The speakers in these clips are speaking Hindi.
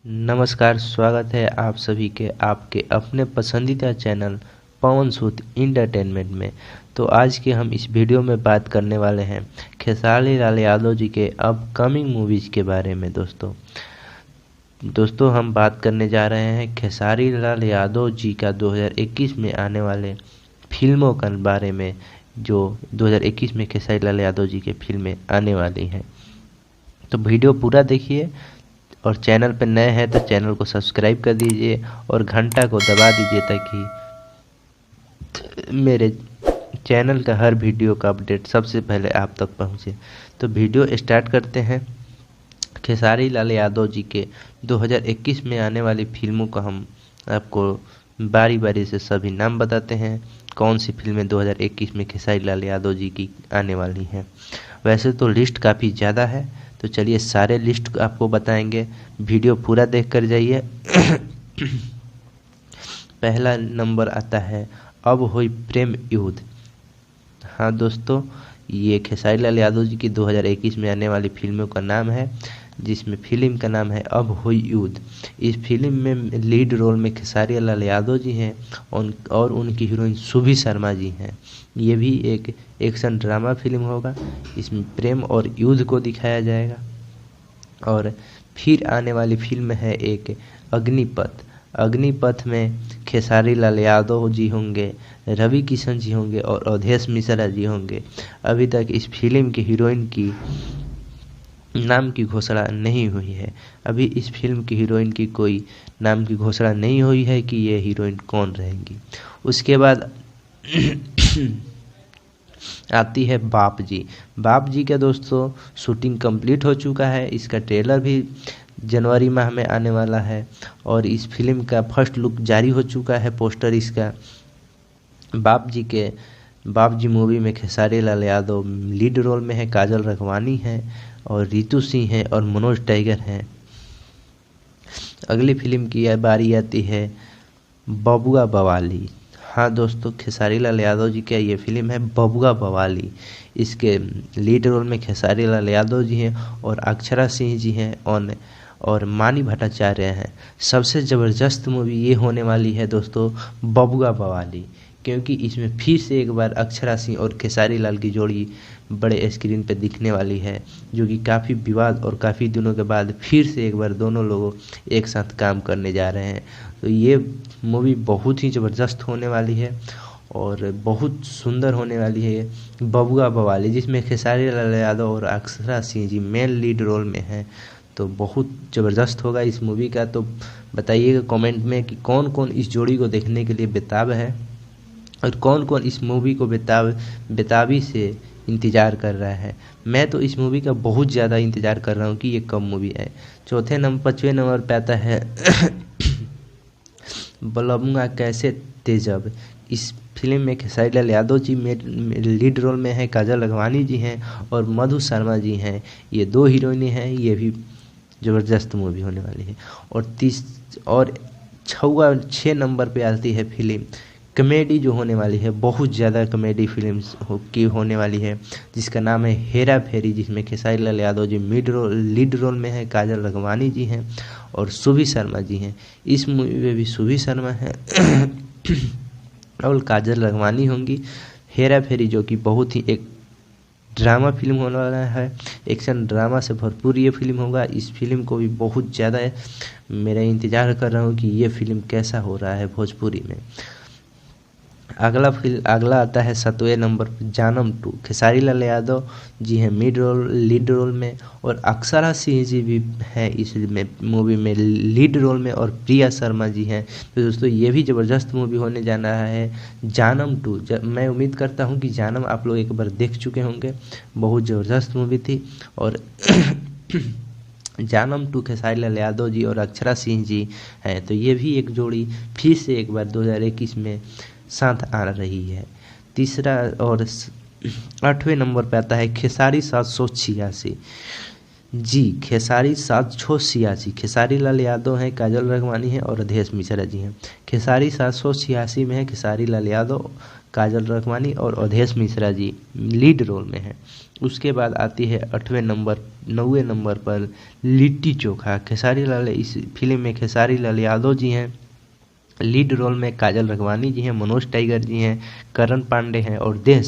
नमस्कार, स्वागत है आप सभी के आपके अपने पसंदीदा चैनल पवन सूद इंटरटेनमेंट में। तो आज के हम इस वीडियो में बात करने वाले हैं खेसारी लाल यादव जी के अपकमिंग मूवीज़ के बारे में। दोस्तों हम बात करने जा रहे हैं खेसारी लाल यादव जी का 2021 में आने वाले फिल्मों के बारे में, जो 2021 में खेसारी लाल यादव जी के फिल्में आने वाली हैं। तो वीडियो पूरा देखिए और चैनल पर नए हैं तो चैनल को सब्सक्राइब कर दीजिए और घंटा को दबा दीजिए ताकि मेरे चैनल का हर वीडियो का अपडेट सबसे पहले आप तक पहुंचे। तो वीडियो स्टार्ट करते हैं। खेसारी लाल यादव जी के 2021 में आने वाली फिल्मों का हम आपको बारी बारी से सभी नाम बताते हैं, कौन सी फिल्में 2021 में खेसारी लाल यादव जी की आने वाली हैं। वैसे तो लिस्ट काफ़ी ज़्यादा है, तो चलिए सारे लिस्ट आपको बताएंगे, वीडियो पूरा देख कर जाइए। पहला नंबर आता है अब हुई प्रेम युद्ध। हाँ दोस्तों, ये खेसारी लाल यादव जी की 2021 में आने वाली फिल्मों का नाम है, जिसमें फिल्म का नाम है अब हुई युद्ध। इस फिल्म में लीड रोल में खेसारी लाल यादव जी हैं और उनकी हीरोइन सुभी शर्मा जी हैं। ये भी एक एक्शन ड्रामा फिल्म होगा। इसमें प्रेम और युद्ध को दिखाया जाएगा। और फिर आने वाली फिल्म है एक अग्निपथ। अग्निपथ में खेसारी लाल यादव जी होंगे, रवि किशन जी होंगे और अवधेश मिश्रा जी होंगे। अभी तक इस फिल्म की हीरोइन की नाम की घोषणा नहीं हुई है। अभी इस फिल्म की हीरोइन की कोई नाम की घोषणा नहीं हुई है कि ये हीरोइन कौन रहेंगी। उसके बाद आती है बाप जी। बाप जी का दोस्तों शूटिंग कंप्लीट हो चुका है। इसका ट्रेलर भी जनवरी माह में आने वाला है और इस फिल्म का फर्स्ट लुक जारी हो चुका है, पोस्टर इसका। बाप जी मूवी में खेसारी लाल यादव लीड रोल में है, काजल रखवानी है और रितु सिंह है और मनोज टाइगर हैं। अगली फिल्म की बारी आती है बबुआ बवाली। हाँ दोस्तों, खेसारी लाल यादव जी का ये फिल्म है बबुआ बवाली। इसके लीड रोल में खेसारी लाल यादव जी हैं और अक्षरा सिंह जी हैं और मानी भट्टाचार्य हैं। सबसे ज़बरदस्त मूवी ये होने वाली है दोस्तों बबुआ बवाली, क्योंकि इसमें फिर से एक बार अक्षरा सिंह और खेसारी लाल की जोड़ी बड़े स्क्रीन पर दिखने वाली है, जो कि काफ़ी विवाद और काफ़ी दिनों के बाद फिर से एक बार दोनों लोग एक साथ काम करने जा रहे हैं। तो ये मूवी बहुत ही ज़बरदस्त होने वाली है और बहुत सुंदर होने वाली है बबुआ बवाली, जिसमें खेसारी लाल यादव और Akshara Singh ji main lead role में हैं। तो बहुत ज़बरदस्त होगा इस मूवी का। तो बताइएगा कमेंट में कि कौन कौन इस जोड़ी को देखने के लिए बेताब है और कौन कौन इस मूवी को बेताबी से इंतज़ार कर रहा है। मैं तो इस मूवी का बहुत ज़्यादा इंतज़ार कर रहा हूँ कि ये कब मूवी आए। 5वें नंबर पे आता है बलमुआ कैसे तेजब। इस फिल्म में खेसारी लाल यादव जी लीड रोल में है, काजल रखवानी जी हैं और मधु शर्मा जी हैं। ये दो हीरोइनें हैं। ये भी ज़बरदस्त मूवी होने वाली है। और 6 नंबर पे आती है फिल्म कॉमेडी, जो होने वाली है बहुत ज़्यादा कॉमेडी फिल्म की होने वाली है, जिसका नाम है हेरा फेरी, जिसमें खेसारी लाल यादव जी लीड रोल में है, काजल रखवानी जी हैं और सुभी शर्मा जी हैं। इस मूवी में भी सुभी शर्मा है और काजल रखवानी होंगी। हेरा फेरी जो कि बहुत ही एक ड्रामा फिल्म होने वाला है, एक्शन ड्रामा से भरपूर ये फिल्म होगा। इस फिल्म को भी बहुत ज़्यादा मेरा इंतज़ार कर रहा हूँ कि ये फिल्म कैसा हो रहा है भोजपुरी में। अगला आता है 7वें नंबर पर जानम 2। खेसारी लाल यादव जी हैं लीड रोल में और अक्षरा सिंह जी भी हैं इस मूवी में लीड रोल में और प्रिया शर्मा जी हैं। तो दोस्तों ये भी ज़बरदस्त मूवी होने जा रहा है जानम 2। मैं उम्मीद करता हूं कि जानम आप लोग एक बार देख चुके होंगे, बहुत ज़बरदस्त मूवी थी। और जानम 2 खेसारी लाल यादव जी और अक्षरा सिंह जी हैं। तो ये भी एक जोड़ी फिर से एक बार 2021 में साथ आ रही है। तीसरा और 8वें नंबर पे आता है खेसारी 786। जी, खेसारी 786। खेसारी लाल यादव हैं, काजल रखवानी है और अवधेश मिश्रा जी हैं। खेसारी 786 में है खेसारी लाल यादव, काजल रखवानी और अवधेश मिश्रा जी लीड रोल में हैं। उसके बाद आती है 9वें नंबर पर लिट्टी चोखा। खेसारी लाल, इस फिल्म में खेसारी लाल यादव जी हैं लीड रोल में, काजल रखवानी जी हैं, मनोज टाइगर जी हैं, करण पांडे हैं और देव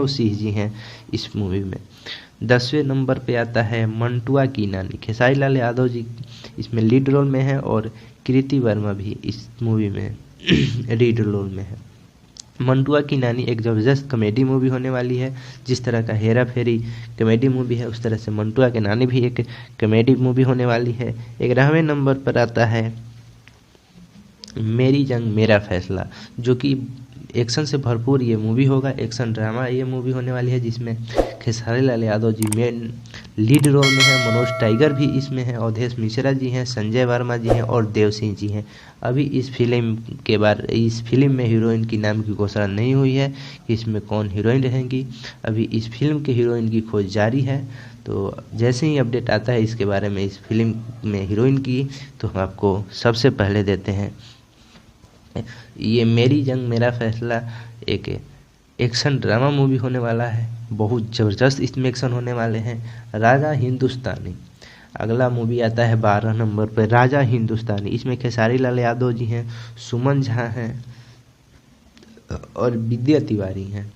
सिंह जी हैं इस मूवी में। 10वें नंबर पे आता है मंटुआ की नानी। खेसारी लाल यादव जी इसमें लीड रोल में है और कृति वर्मा भी इस मूवी में लीड रोल में है। मंटुआ की नानी एक ज़बरदस्त कॉमेडी मूवी होने वाली है। जिस तरह का हेरा फेरी कॉमेडी मूवी है, उस तरह से मंटुआ की नानी भी एक कॉमेडी मूवी होने वाली है। 11वें नंबर पर आता है मेरी जंग मेरा फैसला, जो कि एक्शन से भरपूर ये मूवी होगा। एक्शन ड्रामा ये मूवी होने वाली है, जिसमें Khesari Lal Yadav ji main lead role में है, मनोज टाइगर भी इसमें है, अवधेश मिश्रा जी हैं, संजय वर्मा जी हैं और देव सिंह जी हैं। अभी इस फिल्म में हीरोइन की नाम की घोषणा नहीं हुई है कि इसमें कौन हीरोइन रहेंगी। अभी इस फिल्म के हीरोइन की खोज जारी है, तो जैसे ही अपडेट आता है इसके बारे में, इस फिल्म में हीरोइन की, तो हम आपको सबसे पहले देते हैं। ये मेरी जंग मेरा फैसला एक एक्शन ड्रामा मूवी होने वाला है, बहुत ज़बरदस्त इसमें एक्शन होने वाले हैं। राजा हिंदुस्तानी अगला मूवी आता है 12 नंबर पर, राजा हिंदुस्तानी। इसमें खेसारी लाल यादव जी हैं, सुमन झा हैं और विद्या तिवारी हैं।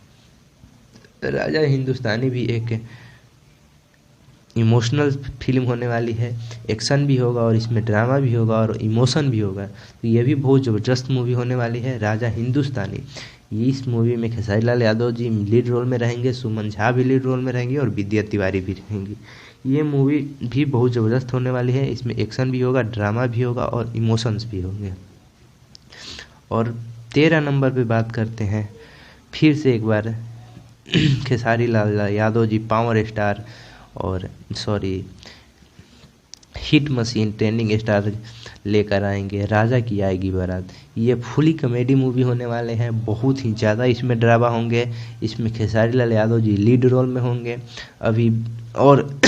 राजा हिंदुस्तानी भी एक इमोशनल फिल्म होने वाली है, एक्शन भी होगा और इसमें ड्रामा भी होगा और इमोशन भी होगा, तो ये भी बहुत ज़बरदस्त मूवी होने वाली है राजा हिंदुस्तानी। इस मूवी में खेसारी लाल यादव जी लीड रोल में रहेंगे, सुमन झा भी लीड रोल में रहेंगी और विद्या तिवारी भी रहेंगी। ये मूवी भी बहुत ज़बरदस्त होने वाली है, इसमें एक्शन भी होगा, ड्रामा भी होगा और इमोशंस भी होंगे। और 13 नंबर पे बात करते हैं फिर से एक बार खेसारी लाल यादव जी पावर स्टार और हिट मशीन ट्रेंडिंग स्टार लेकर आएंगे, राजा की आएगी बारात। ये फुली कॉमेडी मूवी होने वाले हैं, बहुत ही ज़्यादा इसमें ड्रामा होंगे। इसमें खेसारी लाल यादव जी लीड रोल में होंगे अभी, और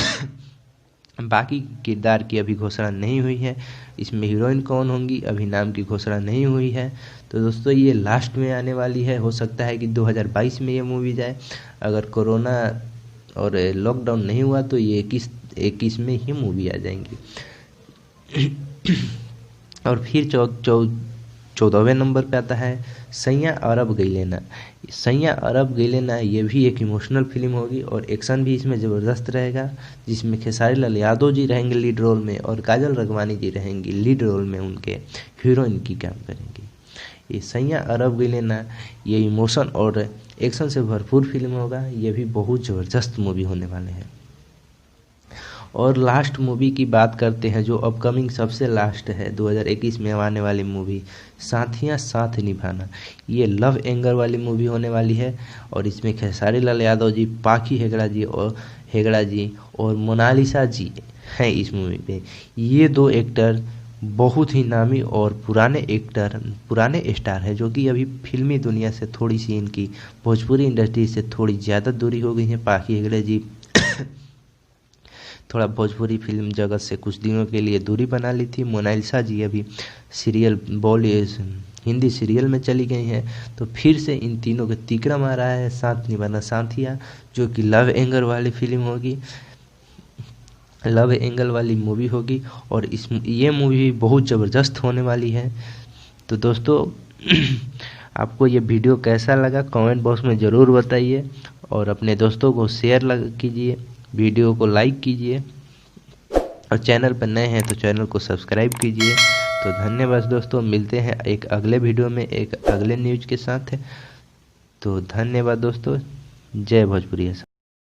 बाकी किरदार की अभी घोषणा नहीं हुई है। इसमें हीरोइन कौन होंगी अभी नाम की घोषणा नहीं हुई है। तो दोस्तों ये लास्ट में आने वाली है, हो सकता है कि 2022 में ये मूवी जाए। अगर कोरोना और लॉकडाउन नहीं हुआ तो ये 21 में ही मूवी आ जाएंगी। और फिर 14वें नंबर पे आता है सैया अरब गई लेना। सैया अरब गई लेना ये भी एक इमोशनल फिल्म होगी और एक्शन भी इसमें ज़बरदस्त रहेगा, जिसमें खेसारी लाल यादव जी रहेंगे लीड रोल में और काजल रखवानी जी रहेंगी लीड रोल में, उनके हीरोइन की काम करेंगी। ये सैया अरब गई लेना ये इमोशन और एक्शन से भरपूर फिल्म होगा, ये भी बहुत ज़बरदस्त मूवी होने वाले हैं। और लास्ट मूवी की बात करते हैं, जो अपकमिंग सबसे लास्ट है 2021 में आने वाली मूवी, साथियाँ साथ निभाना। ये लव एंगर वाली मूवी होने वाली है और इसमें खेसारी लाल यादव जी, पाखी हेगड़ा जी और मोनालिसा जी हैं इस मूवी पे। ये दो एक्टर बहुत ही नामी और पुराने स्टार हैं, जो कि अभी फिल्मी दुनिया से थोड़ी सी, इनकी भोजपुरी इंडस्ट्री से थोड़ी ज़्यादा दूरी हो गई है। पाखी हेगड़े जी थोड़ा भोजपुरी फिल्म जगत से कुछ दिनों के लिए दूरी बना ली थी। मोनालिसा जी अभी हिंदी सीरियल में चली गई हैं, तो फिर से इन तीनों के तिकड़ा मारा है साथ निभाना साथिया, जो कि लव एंगल वाली फिल्म होगी, लव एंगल वाली मूवी होगी और ये मूवी बहुत ज़बरदस्त होने वाली है। तो दोस्तों आपको ये वीडियो कैसा लगा कमेंट बॉक्स में ज़रूर बताइए और अपने दोस्तों को शेयर कीजिए, वीडियो को लाइक कीजिए और चैनल पर नए हैं तो चैनल को सब्सक्राइब कीजिए। तो धन्यवाद दोस्तों, मिलते हैं एक अगले वीडियो में एक अगले न्यूज़ के साथ। तो धन्यवाद दोस्तों, जय भोजपुरी।